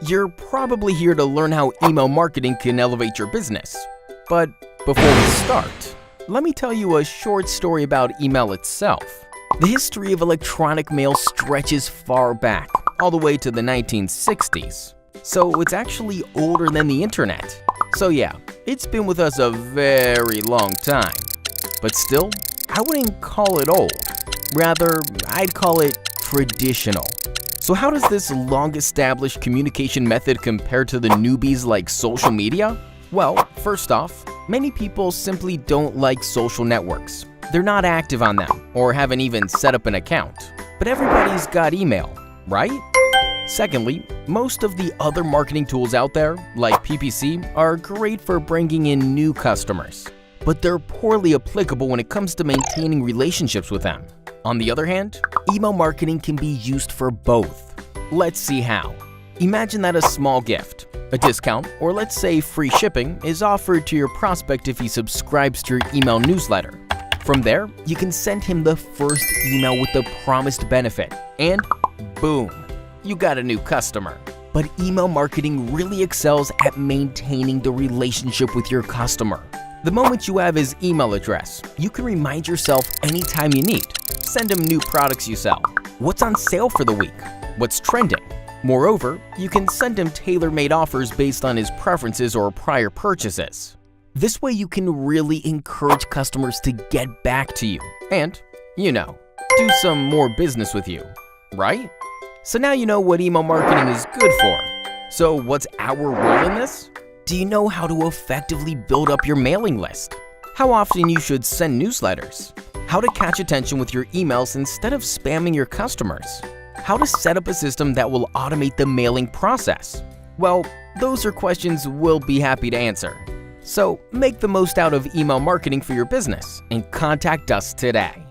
You're probably here to learn how email marketing can elevate your business. But before we start, let me tell you a short story about email itself. The history of electronic mail stretches far back, all the way to the 1960s. So it's actually older than the internet. So yeah, it's been with us a very long time. But still, I wouldn't call it old. Rather, I'd call it traditional. So how does this long-established communication method compare to the newbies like social media? Well, first off, many people simply don't like social networks. They're not active on them or haven't even set up an account. But everybody's got email, right? Secondly, most of the other marketing tools out there, like PPC, are great for bringing in new customers. But they're poorly applicable when it comes to maintaining relationships with them. On the other hand, email marketing can be used for both. Let's see how. Imagine that a small gift, a discount, or let's say free shipping, is offered to your prospect if he subscribes to your email newsletter. From there, you can send him the first email with the promised benefit, and boom, you got a new customer. But email marketing really excels at maintaining the relationship with your customer. The moment you have his email address, you can remind yourself anytime you need. Send him new products you sell, what's on sale for the week, what's trending. Moreover, you can send him tailor-made offers based on his preferences or prior purchases. This way you can really encourage customers to get back to you and, do some more business with you, right? So now you know what email marketing is good for. So what's our role in this? Do you know how to effectively build up your mailing list? How often you should send newsletters? How to catch attention with your emails instead of spamming your customers? How to set up a system that will automate the mailing process? Well, those are questions we'll be happy to answer. So make the most out of email marketing for your business and contact us today.